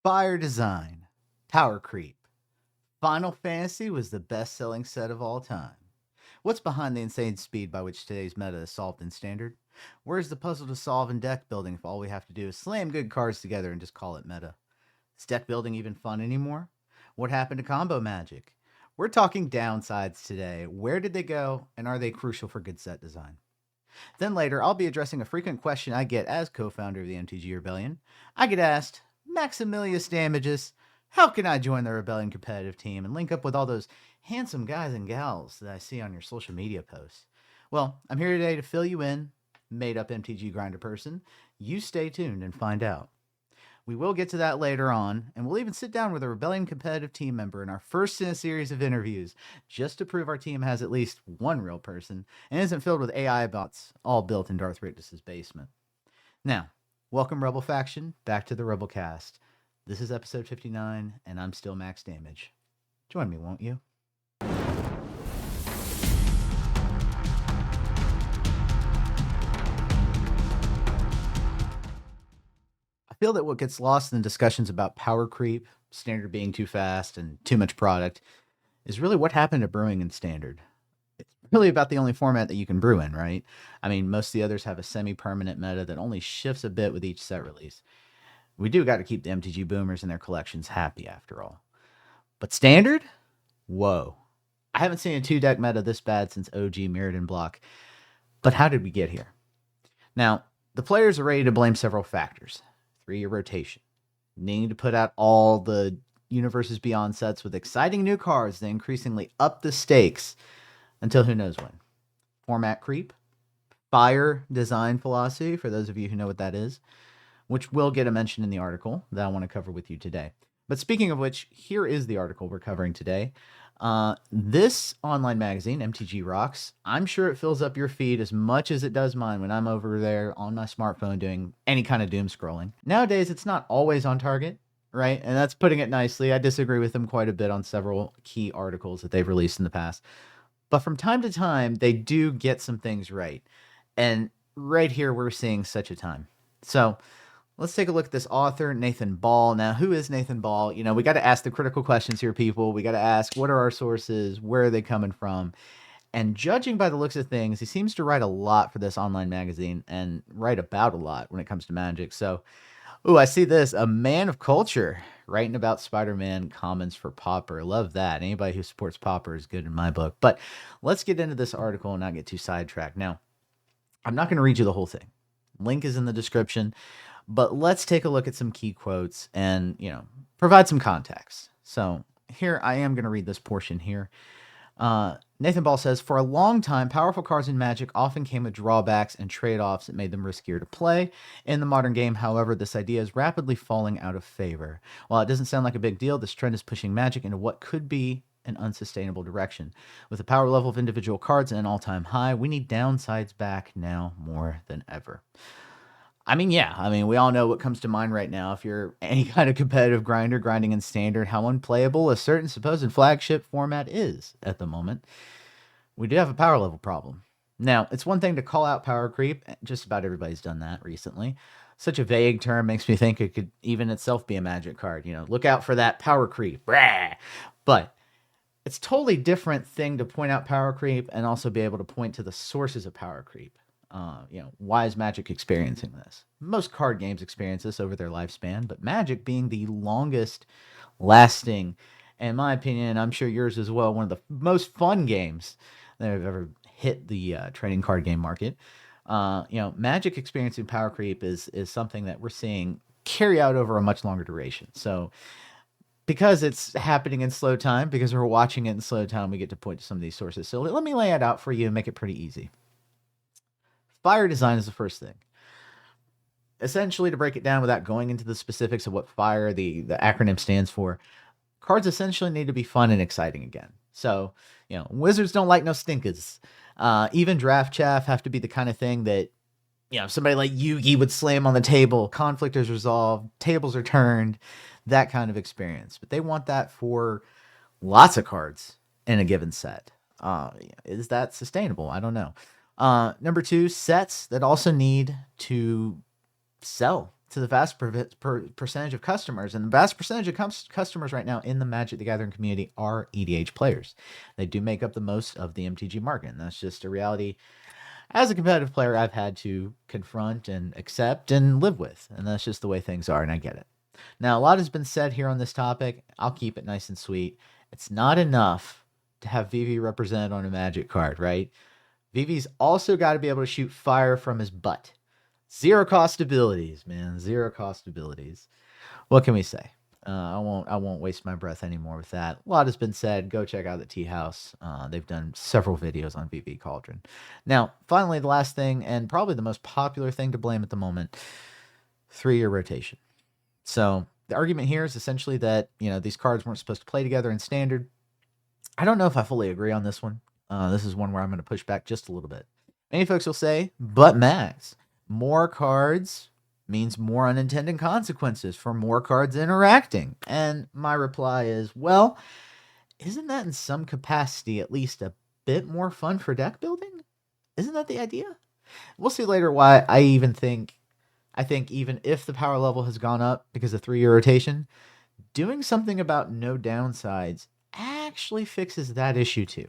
Fire design, power creep. Final Fantasy was the best selling set of all time. What's behind the insane speed by which today's meta is solved in standard? Where's the puzzle to solve in deck building if all we have to do is slam good cards together and just call it meta? Is deck building even fun anymore? What happened to combo magic? We're talking downsides today. Where did they go, and are they crucial for good set design? Then later, I'll be addressing a frequent question I get as co founder of the MTG Rebellion. I get asked, Maximilius Damages, how can I join the Rebellion competitive team and link up with all those handsome guys and gals that I see on your social media posts? Well, I'm here today to fill you in, made up MTG grinder person. You stay tuned and find out. We will get to that later on, and we'll even sit down with a Rebellion competitive team member in our first in a series of interviews, just to prove our team has at least one real person and isn't filled with AI bots all built in Darth Rictus's basement. Now, welcome Rebel Faction back to the Rebel Cast. This is episode 59, and I'm still max damage. Join me, won't you? I feel that what gets lost in discussions about power creep, standard being too fast, and too much product is really what happened to brewing in standard. It's really about the only format that you can brew in, right? I mean, most of the others have a semi-permanent meta that only shifts a bit with each set release. We do got to keep the MTG boomers and their collections happy after all. But standard? Whoa. I haven't seen a 2-deck meta this bad since OG Mirrodin block. But how did we get here? Now, the players are ready to blame several factors. 3-year rotation, needing to put out all the Universes Beyond sets with exciting new cards that increasingly up the stakes until who knows when. Format creep, fire design philosophy, for those of you who know what that is, which will get a mention in the article that I want to cover with you today. But speaking of which, here is the article we're covering today. This online magazine, MTG Rocks, I'm sure it fills up your feed as much as it does mine when I'm over there on my smartphone doing any kind of doom scrolling. Nowadays, it's not always on target, right? And that's putting it nicely. I disagree with them quite a bit on several key articles that they've released in the past. But from time to time, they do get some things right. And right here, we're seeing such a time. So let's take a look at this author, Nathan Ball. Now, who is Nathan Ball? You know, we got to ask the critical questions here, people. We got to ask, what are our sources? Where are they coming from? And judging by the looks of things, he seems to write a lot for this online magazine and write about a lot when it comes to Magic. So, I see this. A man of culture writing about Spider-Man commons for Pauper. Love that. Anybody who supports Pauper is good in my book. But let's get into this article and not get too sidetracked. Now, I'm not going to read you the whole thing. Link is in the description. But let's take a look at some key quotes and, provide some context. So here I am going to read this portion here. Nathan Ball says, for a long time, powerful cards in Magic often came with drawbacks and trade-offs that made them riskier to play. In the modern game, however, this idea is rapidly falling out of favor. While it doesn't sound like a big deal, this trend is pushing Magic into what could be an unsustainable direction. With the power level of individual cards at an all-time high, we need downsides back now more than ever. We all know what comes to mind right now. If you're any kind of competitive grinder, grinding in standard, how unplayable a certain supposed flagship format is at the moment. We do have a power level problem. Now, it's one thing to call out power creep. Just about everybody's done that recently. Such a vague term makes me think it could even itself be a Magic card. Look out for that power creep. Blah! But it's a totally different thing to point out power creep and also be able to point to the sources of power creep. Why is Magic experiencing this? Most card games experience this over their lifespan, but Magic being the longest lasting, in my opinion, I'm sure yours as well, one of the most fun games that have ever hit the trading card game market. Magic experiencing power creep is something that we're seeing carry out over a much longer duration. So because it's happening in slow time, because we're watching it in slow time, we get to point to some of these sources. So let me lay it out for you and make it pretty easy. Fire design is the first thing. Essentially, to break it down without going into the specifics of what fire, the acronym stands for, cards essentially need to be fun and exciting again. So, wizards don't like no stinkers. Even draft chaff have to be the kind of thing that, somebody like Yugi would slam on the table, conflict is resolved, tables are turned, that kind of experience. But they want that for lots of cards in a given set. Is that sustainable? I don't know. Number 2, sets that also need to sell to the vast percentage of customers. And the vast percentage of customers right now in the Magic the Gathering community are EDH players. They do make up the most of the MTG market. And that's just a reality as a competitive player I've had to confront and accept and live with. And that's just the way things are. And I get it. Now, a lot has been said here on this topic. I'll keep it nice and sweet. It's not enough to have VV represented on a Magic card, right? VV's also got to be able to shoot fire from his butt. Zero cost abilities, man. Zero cost abilities. What can we say? I won't waste my breath anymore with that. A lot has been said. Go check out the Tea House. They've done several videos on VV Cauldron. Now, finally, the last thing, and probably the most popular thing to blame at the moment, 3-year rotation. So the argument here is essentially that, these cards weren't supposed to play together in Standard. I don't know if I fully agree on this one. This is one where I'm going to push back just a little bit. Many folks will say, but Max, more cards means more unintended consequences for more cards interacting. And my reply is, well, isn't that in some capacity at least a bit more fun for deck building? Isn't that the idea? We'll see later why I think even if the power level has gone up because of 3-year rotation, doing something about no downsides actually fixes that issue too.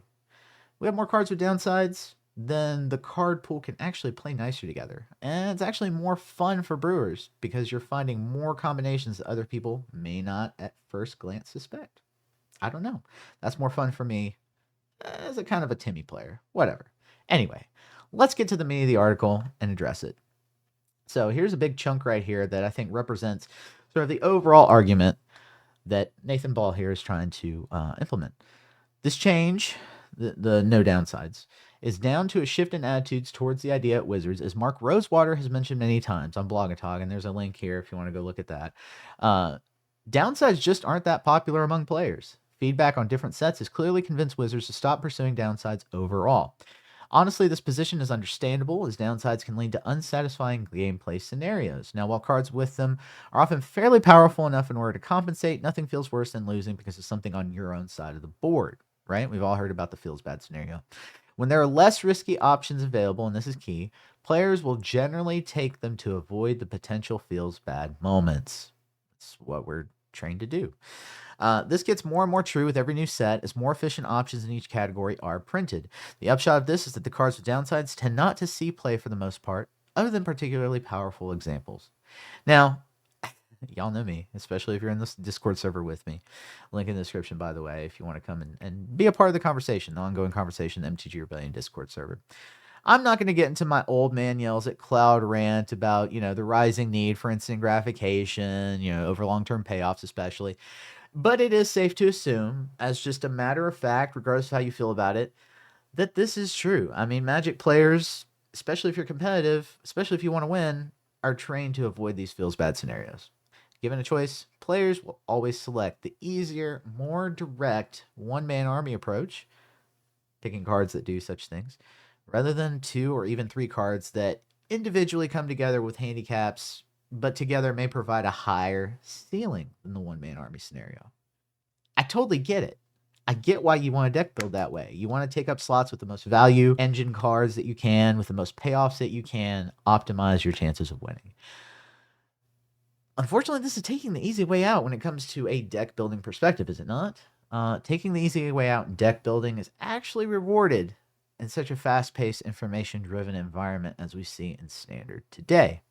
We have more cards with downsides, then the card pool can actually play nicer together. And it's actually more fun for brewers because you're finding more combinations that other people may not at first glance suspect. I don't know. That's more fun for me as a kind of a Timmy player. Whatever. Anyway, let's get to the meat of the article and address it. So here's a big chunk right here that I think represents sort of the overall argument that Nathan Ball here is trying to implement. This change, the no downsides, is down to a shift in attitudes towards the idea at Wizards, as Mark Rosewater has mentioned many times on Blogatog, and there's a link here if you want to go look at that. Downsides just aren't that popular among players. Feedback on different sets has clearly convinced Wizards to stop pursuing downsides overall. Honestly, this position is understandable, as downsides can lead to unsatisfying gameplay scenarios. Now, while cards with them are often fairly powerful enough in order to compensate, nothing feels worse than losing because of something on your own side of the board, right? We've all heard about the feels bad scenario. When there are less risky options available, and this is key, players will generally take them to avoid the potential feels bad moments. That's what we're trained to do. This gets more and more true with every new set as more efficient options in each category are printed. The upshot of this is that the cards with downsides tend not to see play for the most part, other than particularly powerful examples. Now, y'all know me, especially if you're in this Discord server with me. Link in the description, by the way, if you want to come and be a part of the conversation, the ongoing conversation, the MTG Rebellion Discord server. I'm not going to get into my old man yells at cloud rant about, the rising need for instant gratification, over long-term payoffs especially. But it is safe to assume, as just a matter of fact, regardless of how you feel about it, that this is true. I mean, Magic players, especially if you're competitive, especially if you want to win, are trained to avoid these feels bad scenarios. Given a choice, players will always select the easier, more direct one-man army approach, picking cards that do such things, rather than 2 or even 3 cards that individually come together with handicaps, but together may provide a higher ceiling than the one-man army scenario. I totally get it. I get why you want to deck build that way. You want to take up slots with the most value engine cards that you can, with the most payoffs that you can, optimize your chances of winning. Unfortunately, this is taking the easy way out when it comes to a deck building perspective, is it not? Taking the easy way out in deck building is actually rewarded in such a fast-paced, information-driven environment as we see in Standard today.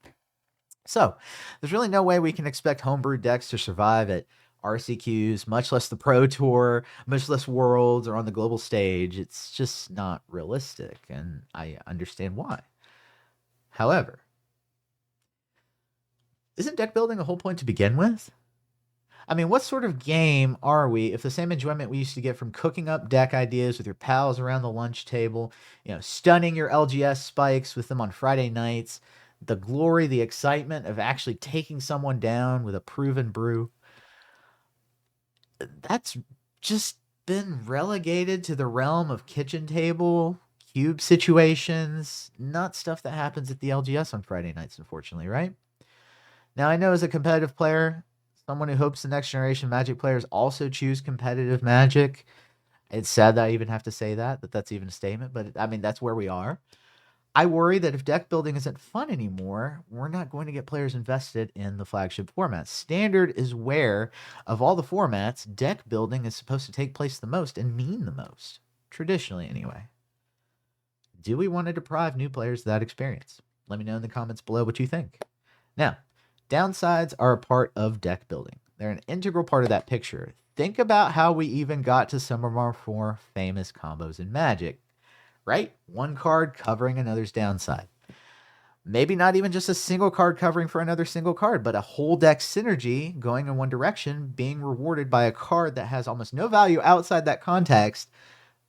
So, there's really no way we can expect homebrew decks to survive at RCQs, much less the Pro Tour, much less Worlds, or on the global stage. It's just not realistic, and I understand why. However, isn't deck building the whole point to begin with? I mean, what sort of game are we if the same enjoyment we used to get from cooking up deck ideas with your pals around the lunch table, stunning your LGS spikes with them on Friday nights, the glory, the excitement of actually taking someone down with a proven brew, that's just been relegated to the realm of kitchen table, cube situations, not stuff that happens at the LGS on Friday nights, unfortunately, right? Now, I know as a competitive player, someone who hopes the next generation Magic players also choose competitive Magic. It's sad that I even have to say that that's even a statement, but I mean, that's where we are. I worry that if deck building isn't fun anymore, we're not going to get players invested in the flagship format. Standard is where, of all the formats, deck building is supposed to take place the most and mean the most. Traditionally, anyway. Do we want to deprive new players of that experience? Let me know in the comments below what you think. Now, downsides are a part of deck building. They're an integral part of that picture. Think about how we even got to some of our more famous combos in Magic, right? One card covering another's downside. Maybe not even just a single card covering for another single card, but a whole deck synergy going in one direction, being rewarded by a card that has almost no value outside that context,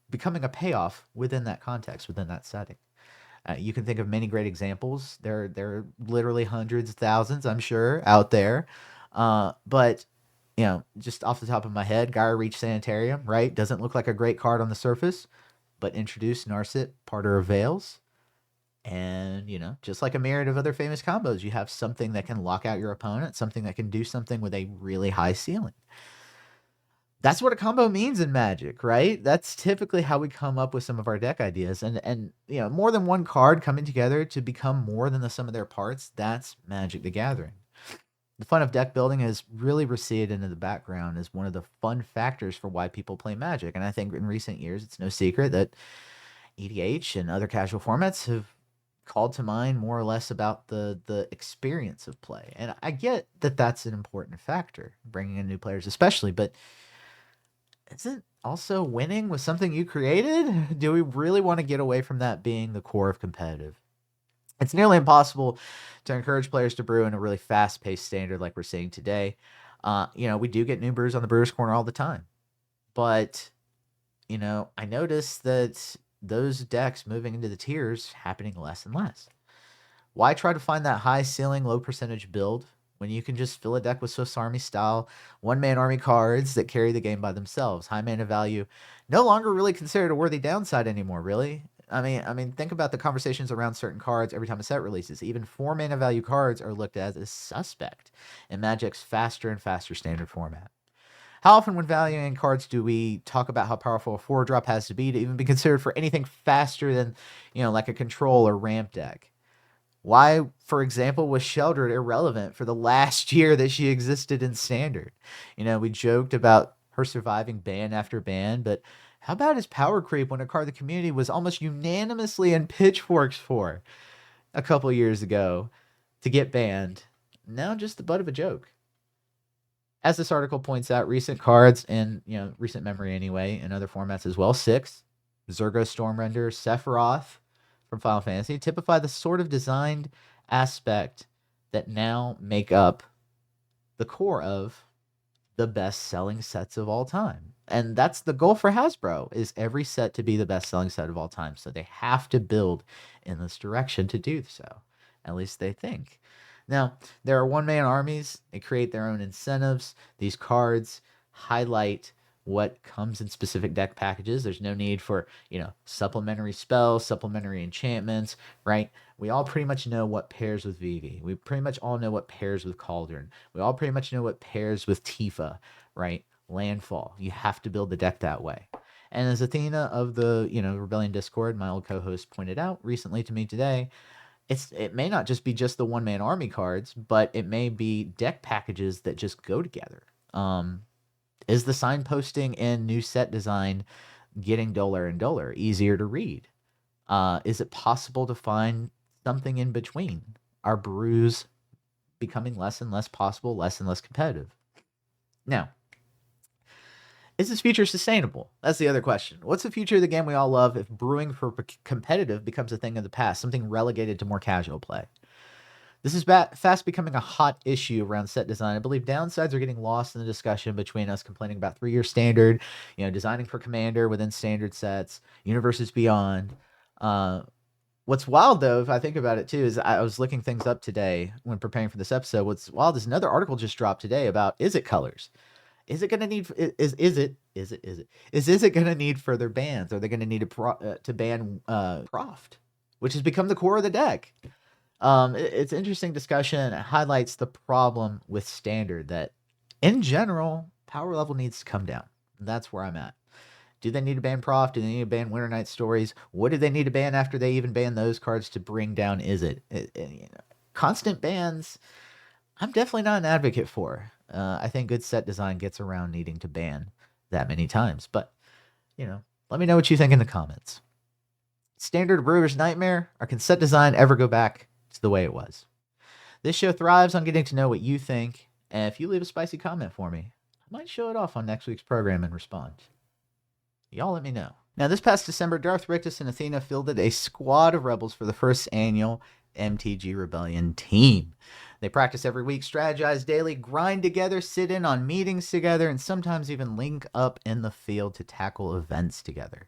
becoming a payoff within that context, within that setting. You can think of many great examples. There are literally hundreds, thousands, I'm sure, out there. But just off the top of my head, Gyre Reach Sanitarium, right? Doesn't look like a great card on the surface, but introduce Narset, Parter of Veils. And, just like a myriad of other famous combos, you have something that can lock out your opponent, something that can do something with a really high ceiling. That's what a combo means in Magic, right? That's typically how we come up with some of our deck ideas. And more than one card coming together to become more than the sum of their parts, that's Magic the Gathering. The fun of deck building has really receded into the background as one of the fun factors for why people play Magic. And I think in recent years, it's no secret that EDH and other casual formats have called to mind more or less about the experience of play. And I get that that's an important factor, bringing in new players especially, but isn't also winning with something you created? Do we really want to get away from that being the core of competitive? It's nearly impossible to encourage players to brew in a really fast-paced standard like we're seeing today. We do get new brews on the Brewers Corner all the time. But, I noticed that those decks moving into the tiers happening less and less. Why try to find that high ceiling, low percentage build when you can just fill a deck with Swiss Army style one-man army cards that carry the game by themselves? High mana value, no longer really considered a worthy downside anymore, really. I mean, think about the conversations around certain cards every time a set releases. Even 4 mana value cards are looked at as suspect in Magic's faster and faster standard format. How often when valuing cards do we talk about how powerful a 4-drop has to even be considered for anything faster than, like a control or ramp deck? Why, for example, was Sheldred irrelevant for the last year that she existed in Standard? We joked about her surviving ban after ban, but how about his power creep when a card the community was almost unanimously in pitchforks for a couple years ago to get banned? Now just the butt of a joke. As this article points out, recent cards, and recent memory anyway, in other formats as well, 6, Zergo Stormrender, Sephiroth from Final Fantasy, typify the sort of designed aspect that now make up the core of the best-selling sets of all time. And that's the goal for Hasbro, is every set to be the best-selling set of all time. So they have to build in this direction to do so. At least they think. Now, there are one-man armies. They create their own incentives. These cards highlight what comes in specific deck packages. There's no need for, supplementary spells, supplementary enchantments, right? We all pretty much know what pairs with Vivi. We pretty much all know what pairs with Cauldron. We all pretty much know what pairs with Tifa, right? Landfall. You have to build the deck that way. And as Athena of the, Rebellion Discord, my old co-host, pointed out recently to me today, it may not just be just the one-man army cards, but it may be deck packages that just go together. Is the signposting in new set design getting duller and duller, easier to read? Is it possible to find something in between? Are brews becoming less and less possible, less and less competitive? Now, is this future sustainable? That's the other question. What's the future of the game we all love if brewing for competitive becomes a thing of the past, something relegated to more casual play? This is fast becoming a hot issue around set design. I believe downsides are getting lost in the discussion between us complaining about 3-year standard, designing for Commander within standard sets, universes beyond. What's wild, though, if I think about it, too, is I was looking things up today when preparing for this episode. What's wild is another article just dropped today about Izzet colors. Is it going to need is it going to need further bans? Are they going to need to ban Croft, which has become the core of the deck? It's interesting discussion. It highlights the problem with Standard that, in general, power level needs to come down. That's where I'm at. Do they need to ban Prof? Do they need to ban Winter Night Stories? What do they need to ban after they even ban those cards to bring down constant bans? I'm definitely not an advocate for. I think good set design gets around needing to ban that many times. But, let me know what you think in the comments. Standard Brewer's Nightmare, or can set design ever go back to the way it was? This show thrives on getting to know what you think, and if you leave a spicy comment for me, I might show it off on next week's program and respond. Y'all let me know. Now, this past December, Darth Rictus and Athena fielded a squad of rebels for the first annual MTG Rebellion team. They practice every week, strategize daily, grind together, sit in on meetings together, and sometimes even link up in the field to tackle events together.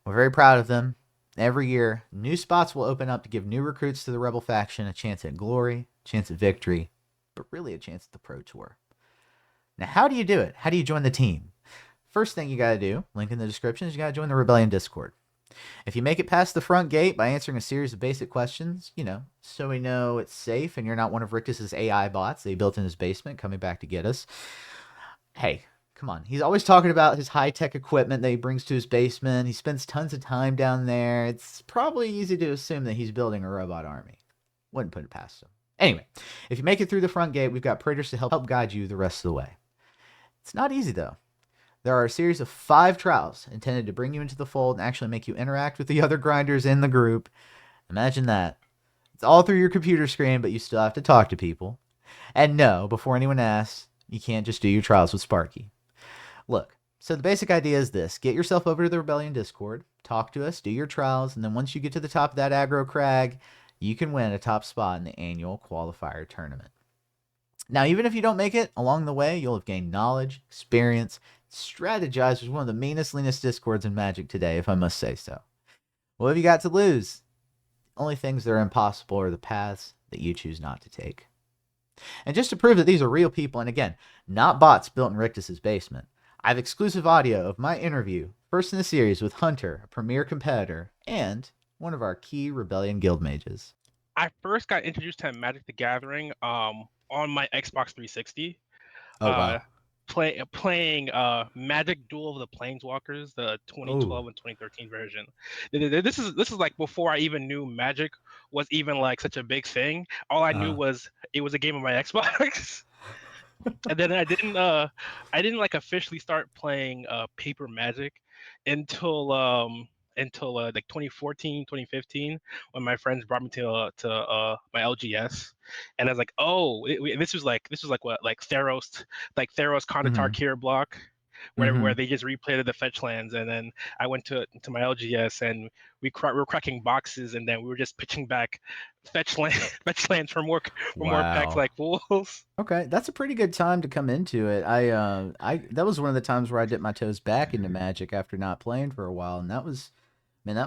We're very proud of them. Every year, new spots will open up to give new recruits to the Rebel faction a chance at glory, a chance at victory, but really a chance at the Pro Tour. Now, how do you do it? How do you join the team? First thing you got to do, link in the description, is you got to join the Rebellion Discord. If you make it past the front gate by answering a series of basic questions, so we know it's safe and you're not one of Rictus's AI bots that he built in his basement coming back to get us. Hey, come on. He's always talking about his high-tech equipment that he brings to his basement. He spends tons of time down there. It's probably easy to assume that he's building a robot army. Wouldn't put it past him. Anyway, if you make it through the front gate, we've got Praetors to help guide you the rest of the way. It's not easy, though. There are a series of 5 trials intended to bring you into the fold and actually make you interact with the other grinders in the group. Imagine that. It's all through your computer screen, but you still have to talk to people. And no, before anyone asks, you can't just do your trials with Sparky. Look, so the basic idea is this. Get yourself over to the Rebellion Discord, talk to us, do your trials, and then once you get to the top of that aggro crag, you can win a top spot in the annual qualifier tournament. Now, even if you don't make it, along the way, you'll have gained knowledge, experience, strategized with one of the meanest, leanest Discords in Magic today, if I must say so. What have you got to lose? Only things that are impossible are the paths that you choose not to take. And just to prove that these are real people, and again, not bots built in Rictus's basement, I have exclusive audio of my interview, first in the series, with Hunter, a premier competitor, and one of our key Rebellion guild mages. I first got introduced to Magic the Gathering on my Xbox 360. Oh, wow. Playing Magic Duel of the Planeswalkers, the 2012 and 2013 version. This is like before I even knew Magic was even like such a big thing. All I knew was it was a game on my Xbox. And then I didn't like officially start playing paper Magic until like 2014, 2015, when my friends brought me to my LGS, and I was like, oh, this was like what, like Theros Conda Tarkir block, where they just replayed the fetch lands, and then I went to my LGS and we were cracking boxes, and then we were just pitching back fetch lands for more packs like fools. Okay, that's a pretty good time to come into it. I that was one of the times where I dipped my toes back into Magic after not playing for a while, and that was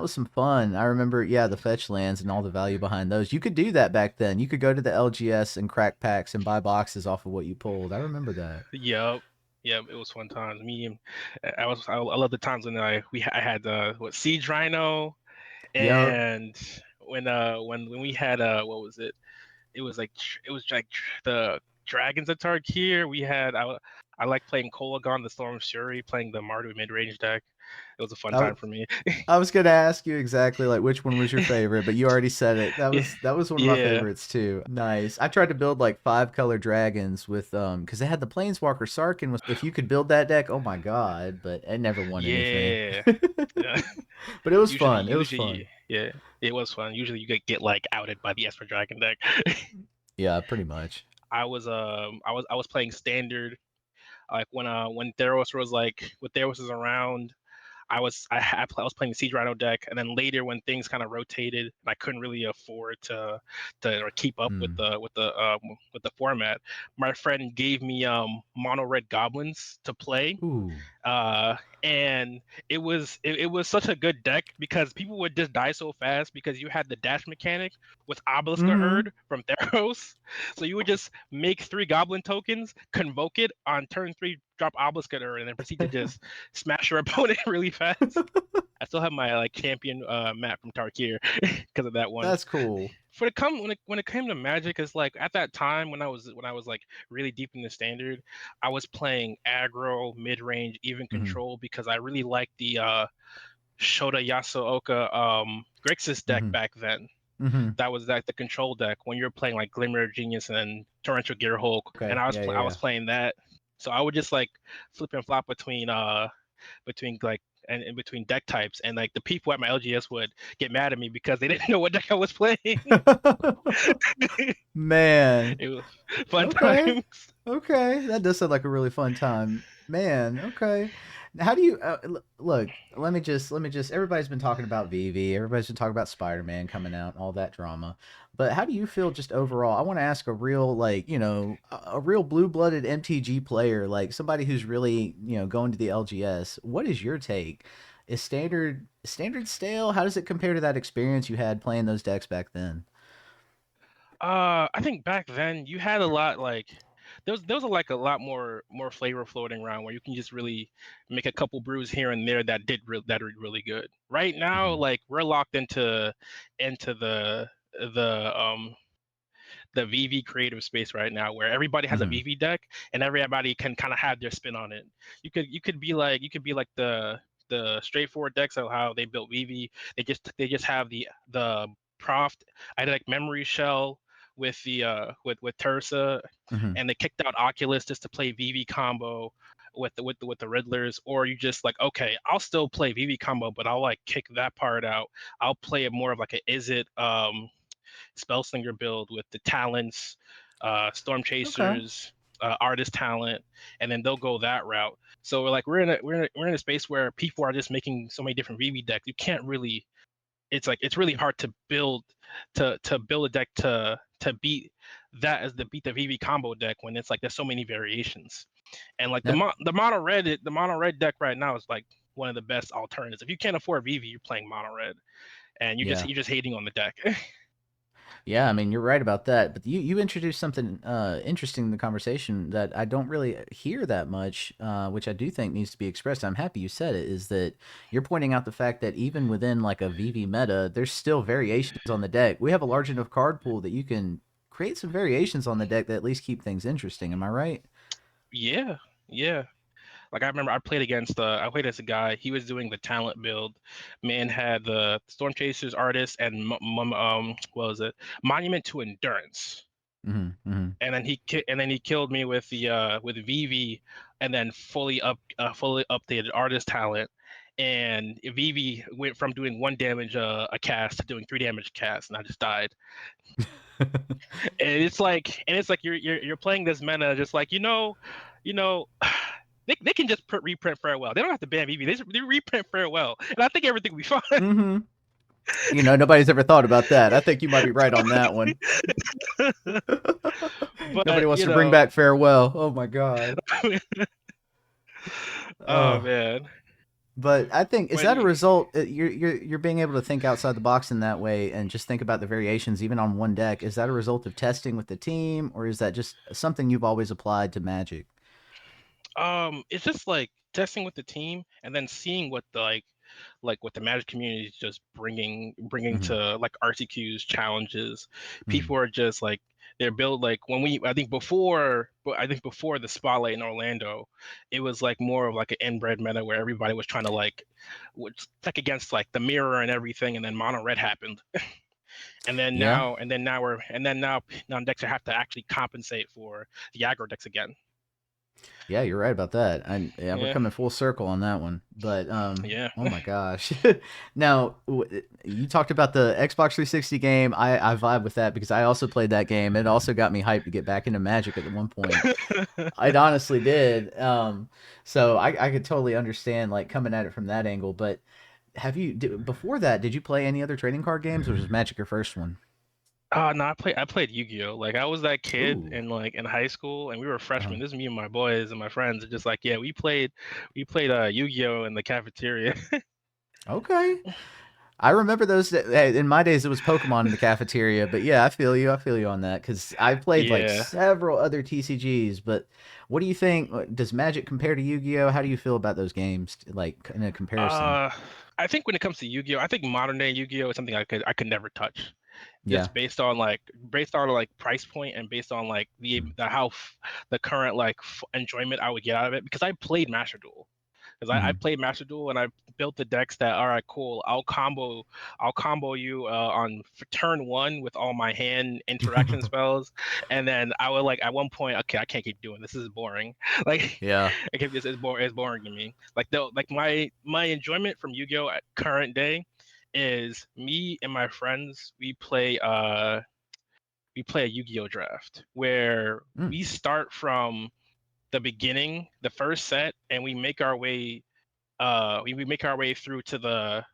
some fun. I remember, the fetch lands and all the value behind those. You could do that back then. You could go to the LGS and crack packs and buy boxes off of what you pulled. I remember that. Yep, it was fun times. I love the times when I had Siege Rhino, and when we had what was it? It was like the Dragons of Tarkir. We had I like playing Kolagon, the Storm Fury, playing the Mardu mid-range deck. It was a fun time for me. I was gonna ask you exactly like which one was your favorite, but you already said it. That was one of my favorites too. Nice. I tried to build like 5-color dragons with because they had the Planeswalker Sarkhan. If you could build that deck, oh my god! But it never won anything. But it was fun. It was fun. Yeah, it was fun. Usually you get like outed by the Esper Dragon deck. Yeah, pretty much. I was playing Standard, like when Theros was around. I was playing the Siege Rhino deck, and then later when things kind of rotated, and I couldn't really afford to keep up with the format. My friend gave me mono red goblins to play. And it was such a good deck because people would just die so fast because you had the dash mechanic with Obelisk Herd from Theros. So you would just make 3 goblin tokens, convoke it on turn 3, drop Obelisk Herd, and then proceed to just smash your opponent really fast. I still have my champion map from Tarkir because of that one. That's cool. when it came to Magic, it's like at that time when I was like really deep in the standard, I was playing aggro, mid range, even Hmm. control because I really liked the Shota Yasuoka Grixis deck Hmm. back then. Hmm. That was like the control deck when you were playing like Glimmer Genius and then Torrential Gearhulk, and Okay. Yeah. Yeah. I Yeah. was playing that. So I would just like flip and flop between like and in between deck types, and like the people at my LGS would get mad at me because they didn't know what deck I was playing. Man. It was fun Okay. times. Okay. That does sound like a really fun time. Man, okay. How do you look, let me just everybody's been talking about VV, everybody's been talking about Spider-Man coming out and all that drama. But how do you feel just overall? I want to ask a real like, a real blue-blooded MTG player, like somebody who's really, going to the LGS. What is your take? Is standard stale? How does it compare to that experience you had playing those decks back then? I think back then you had a lot like there was like a lot more flavor floating around where you can just really make a couple brews here and there that are really good. Right now, Hmm. like we're locked into the the VV creative space right now where everybody has a Hmm. VV deck and everybody can kind of have their spin on it. You could be like the straightforward decks of how they built VV. They just have the Proft. I had like Memory Shell with the with Tersa, Hmm. and they kicked out Oculus just to play VV combo with the Riddlers, or you just like, okay, I'll still play VV combo, but I'll like kick that part out. I'll play it more of like a is it Spellslinger build with the talents, Storm Okay. Chasers, artist talent, and then they'll go that route. So we're in a space where people are just making so many different VV decks. You can't really. It's like it's really hard to build a deck to beat that as the beat the VV combo deck when it's like there's so many variations. And like Now, the mono red deck right now is like one of the best alternatives. If you can't afford VV, you're playing mono red, and yeah. you're just hating on the deck. Yeah, I mean, you're right about that. But you introduced something interesting in the conversation that I don't really hear that much, which I do think needs to be expressed. I'm happy you said it, is that you're pointing out the fact that even within like a VV meta, there's still variations on the deck. We have a large enough card pool that you can create some variations on the deck that at least keep things interesting. Am I right? Yeah, yeah. Like I remember I played as a guy. He was doing the talent build. Man had the Storm Chasers artist and what was it? Monument to Endurance. Mm-hmm. Mm-hmm. And then he killed me with Vivi, and then fully updated artist talent. And Vivi went from doing one damage a cast to doing 3 damage cast, and I just died. And it's like you're playing this meta just like you know they can just reprint farewell. They don't have to ban Vivi. They reprint farewell, and I think everything will be fine. Mm-hmm. Nobody's ever thought about that. I think you might be right on that one. Nobody But wants to bring back farewell. Oh my god. oh Oh. man. But I think is But that a result? You're being able to think outside the box in that way and just think about the variations even on one deck. Is that a result of testing with the team, or is that just something you've always applied to Magic? it's just like testing with the team and then seeing what the like what the Magic community is just bringing Hmm. to like RCQs challenges. Hmm. People are just like they're built like when we I think before the spotlight in Orlando, it was like more of like an inbred meta where everybody was trying to which check against like the mirror and everything, and then mono red happened. Yeah, Now decks have to actually compensate for the aggro decks again. yeah, you're right about that. Yeah, we're Yeah, coming full circle on that one. But yeah. oh my gosh. Now you talked about the Xbox 360 game. I vibe with that because I also played that game. It also got me hyped to get back into Magic at one point. It honestly did. So I could totally understand like coming at it from that angle. But before that? Did you play any other trading card games, or was Magic your first one? No, I played Yu-Gi-Oh. Like I was that kid Ooh. in high school, and we were Uh, freshmen. This is me and my boys and my friends are just like, yeah, we played Yu-Gi-Oh in the cafeteria. okay. I remember those. Hey, in my days, it was Pokemon in the cafeteria. But yeah, I feel you. I feel you on that because I played like Yeah. several other TCGs. But what do you think? Does Magic compare to Yu-Gi-Oh? How do you feel about those games, like in a comparison? Uh, I think when it comes to Yu-Gi-Oh, I think modern day Yu-Gi-Oh is something I could never touch. Yeah. just based on like price point and based on like the current like enjoyment I would get out of it, because I played Master Duel. Because I Hmm. played Master Duel and I built the decks that, all right, cool. I'll combo you on turn one with all my hand interaction spells, and then I would like at one point, okay, I can't keep doing this. This is boring. Like, Yeah. it's boring to me. Like my enjoyment from Yu-Gi-Oh at current day is me and my friends. We play a Yu-Gi-Oh draft where Mm. we start from the beginning, the first set, and we make our way through to the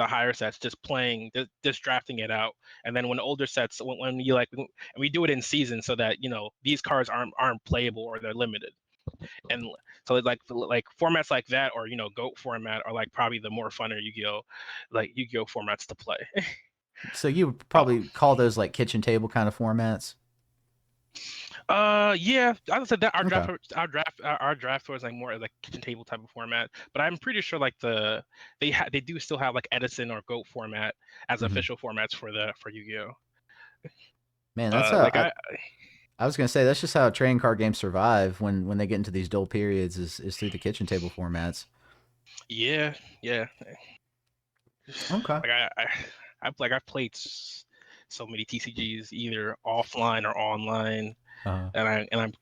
higher sets, just playing, just drafting it out. And then when older sets, when you like, and we do it in season so that these cards aren't playable or they're limited. And so like formats like that, or GOAT format, are like probably the more funner Yu-Gi-Oh formats to play. So you would uh, probably call those like kitchen table kind of formats? yeah, I said that Okay. our draft was like more like kitchen table type of format, but I'm pretty sure like they do still have like Edison or Goat format as Hmm. official formats for Yu-Gi-Oh. Man, that's Like I was gonna say that's just how trading card games survive when they get into these dull periods is through the kitchen table formats. Yeah, yeah. Okay. Like I've played so many TCGs either offline or online, Uh, and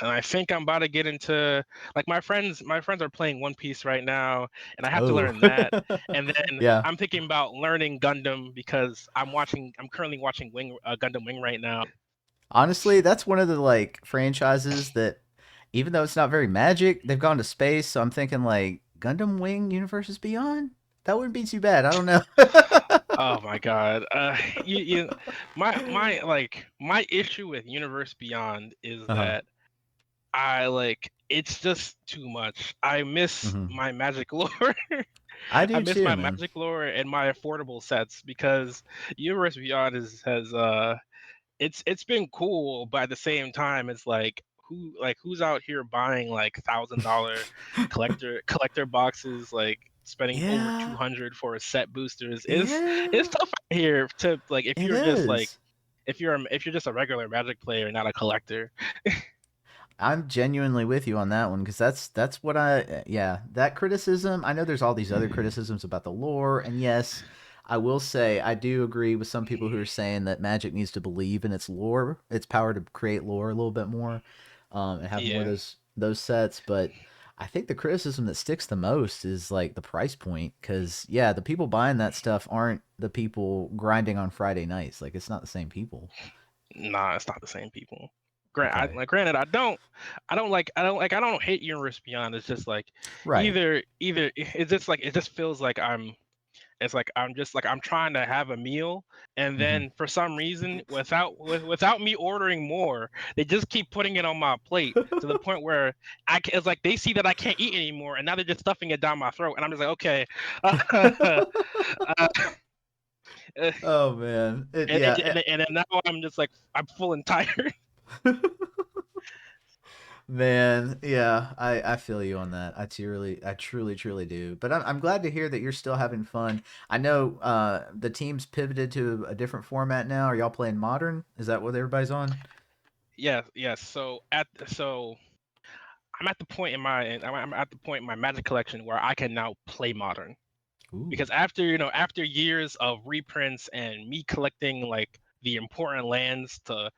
I think I'm about to get into, like, my friends are playing One Piece right now, and I have to oh. learn that. And then Yeah. I'm thinking about learning Gundam because I'm currently watching Gundam Wing right now. Honestly, that's one of the like franchises that, even though it's not very magic, they've gone to space. So I'm thinking like Gundam Wing Universes Beyond. That wouldn't be too bad. I don't know. Oh my God. You my issue with Universe Beyond is Uh-huh. that it's just too much. I miss Hmm. my Magic lore. I I do miss too, my man. Magic lore and my affordable sets, because Universe Beyond has it's been cool, but at the same time it's like, who's out here buying like $1,000 collector boxes, like spending over Yeah, 200 for a set boosters. It's yeah, tough out here to, like, if it you're just like, is. if you're just a regular Magic player, not a collector. I'm genuinely with you on that one because that's what yeah, that criticism. I know there's all these other criticisms about the lore, and yes, I will say I do agree with some people who are saying that Magic needs to believe in its lore, its power to create lore a little bit more, and have more of Yeah. those sets. But I think the criticism that sticks the most is like the price point, because yeah, the people buying that stuff aren't the people grinding on Friday nights. Like it's not the same people. Nah, it's not the same people. Okay, Granted, I don't hate Universe Beyond. It's just like, right. either it just feels like I'm trying to have a meal, and Hmm. then for some reason, without me ordering more, they just keep putting it on my plate to the point where it's like they see that I can't eat anymore, and now they're just stuffing it down my throat, and I'm just like, okay. uh, and, Oh man, and, and then now I'm just like, I'm full and tired. man, yeah, I feel you on that. I truly do. But I'm glad to hear that you're still having fun. I know the team's pivoted to a different format now. Are y'all playing modern? Is that what everybody's on? Yes, yes. So I'm at the point in my Magic collection where I can now play modern, Ooh, because after years of reprints and me collecting like the important lands to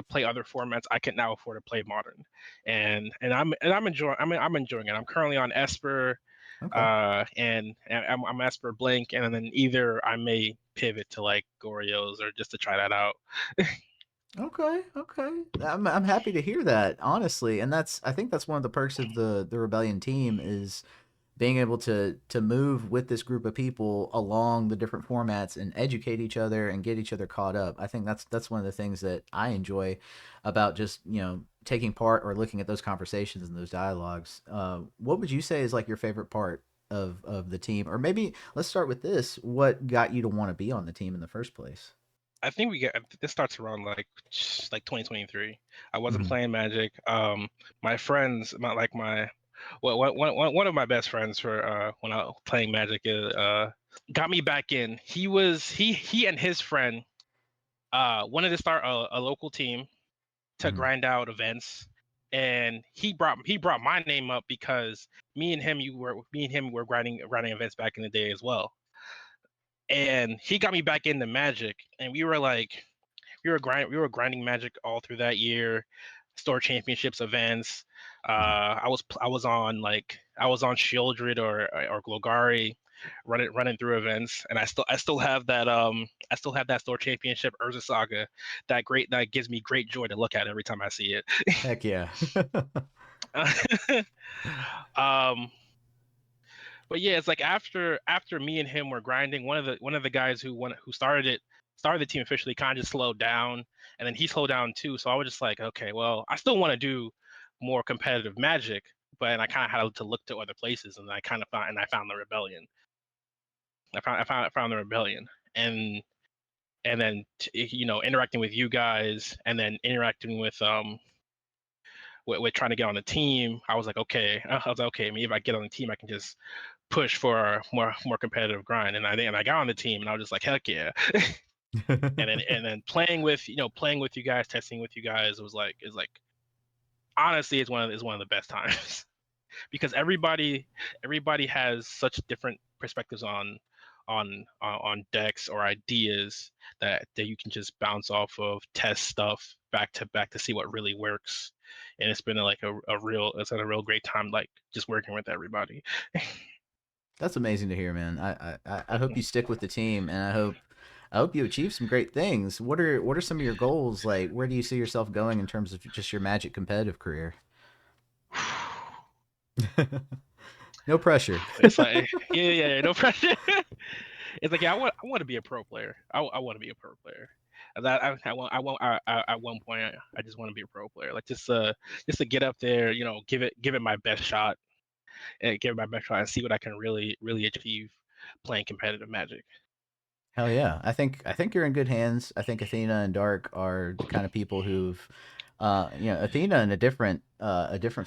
play other formats, I can now afford to play modern, I'm enjoying it. I'm currently on Esper, okay. and I'm Esper Blink, and then either I may pivot to like Goryo's, or just to try that out. Okay, okay. I'm happy to hear that, honestly. And that's I think that's one of the perks of the Rebellion team is being able to move with this group of people along the different formats and educate each other and get each other caught up. I think that's one of the things that I enjoy about just, taking part or looking at those conversations and those dialogues. What would you say is like your favorite part of the team? Or maybe let's start with this. What got you to want to be on the team in the first place? I think this starts around like 2023. I wasn't Mhm. playing Magic. My friends, one of my best friends for when I was playing Magic got me back in. He and his friend. wanted to start a local team to Mhm. grind out events, and he brought my name up because me and him were grinding events back in the day as well. And he got me back into Magic, and we were grinding Magic all through that year, store championships events. Mhm. I was on Shieldred or Glogari, running through events, and I still have that store championship Urza Saga, that gives me great joy to look at every time I see it. Heck yeah. um, but yeah, it's like after me and him were grinding, one of the guys who started the team officially kind of just slowed down, and then he slowed down too. So I was just like, okay, well, I still want to do more competitive Magic, but I kind of had to look to other places, and I found the Rebellion. I found the Rebellion, and then interacting with you guys, and then interacting with trying to get on the team. I was like, okay, maybe if I get on the team, I can just push for a more competitive grind. And I got on the team, and I was just like, heck yeah. And then playing with you guys, testing with you guys is like honestly is one of the best times because everybody has such different perspectives on decks or ideas that you can just bounce off of, test stuff back to see what really works. And it's been a real great time, like just working with everybody. That's amazing to hear, man. I hope you stick with the team, and I hope you achieve some great things. What are some of your goals? Like, where do you see yourself going in terms of just your Magic competitive career? No pressure. It's like yeah, no pressure. It's like, yeah, I want to be a pro player. I want to be a pro player. That I want at one point I just want to be a pro player. Like just to get up there, give it my best shot, and give it my best shot and see what I can really achieve playing competitive Magic. Hell yeah. I think you're in good hands. I think Athena and Dark are the kind of people who've Athena in a different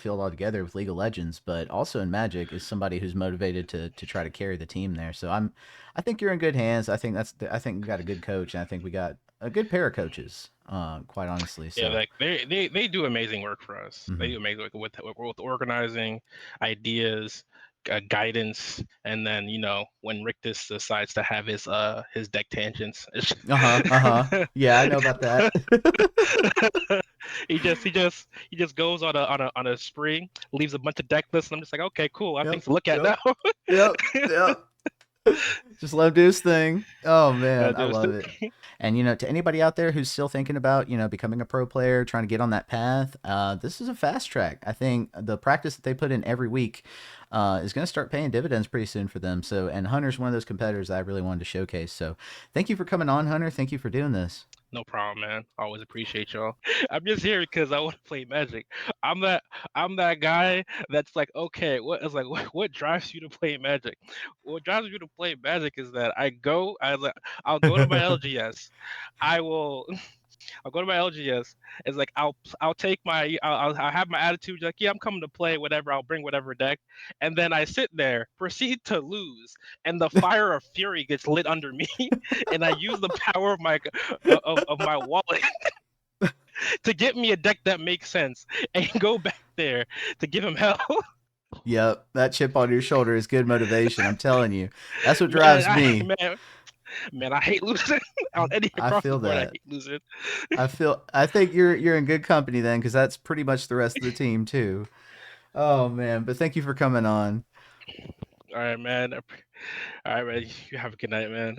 field altogether with League of Legends, but also in Magic is somebody who's motivated to try to carry the team there. So I think you're in good hands. I think we got a good coach, and I think we got a good pair of coaches, quite honestly. Yeah, So like they do amazing work for us. They mhm. do amazing work with organizing, ideas, guidance, and then when Rictus decides to have his deck tangents. Uh-huh. Uh-huh. Yeah, I know about that. He just goes on a spree, leaves a bunch of deck lists, and I'm just like, okay, cool. I have Yep. things to look at Yep. now. Yep. Yep. Just let him do his thing. Oh man, I Just love it. And to anybody out there who's still thinking about, becoming a pro player, trying to get on that path, this is a fast track. I think the practice that they put in every week is going to start paying dividends pretty soon for them. So, and Hunter's one of those competitors I really wanted to showcase. So, thank you for coming on, Hunter. Thank you for doing this. No problem, man. Always appreciate y'all. I'm just here because I want to play Magic. I'm that I'm that guy that's like, okay, what drives you to play Magic? What drives you to play Magic is that I'll go to my LGS. I will I'll go to my LGS. It's like I'll take I'll have my attitude like, yeah, I'm coming to play whatever. I'll bring whatever deck, and then I sit there, proceed to lose, and the fire of fury gets lit under me, and I use the power of my wallet to get me a deck that makes sense, and go back there to give him hell. Yep, that chip on your shoulder is good motivation. I'm telling you, that's what man, drives I, me. man, man, I hate losing on any I across the feel board. I that. hate losing. I think you're in good company then, because that's pretty much the rest of the team too. Oh man, but thank you for coming on. All right, man. All right, man. You have a good night, man.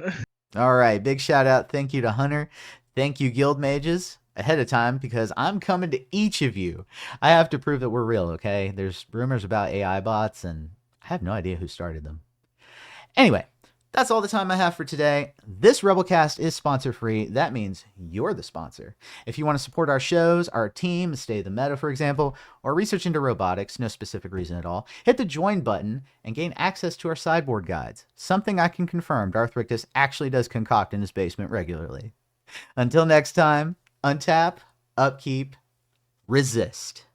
All right, big shout out, thank you to Hunter, thank you Guild Mages ahead of time because I'm coming to each of you. I have to prove that we're real. Okay, there's rumors about AI bots, and I have no idea who started them. Anyway, that's all the time I have for today. This Rebelcast is sponsor free. That means you're the sponsor. If you want to support our shows, our team, Stay the Meta, for example, or research into robotics, no specific reason at all, hit the join button and gain access to our sideboard guides. Something I can confirm Darth Rictus actually does concoct in his basement regularly. Until next time, untap, upkeep, resist.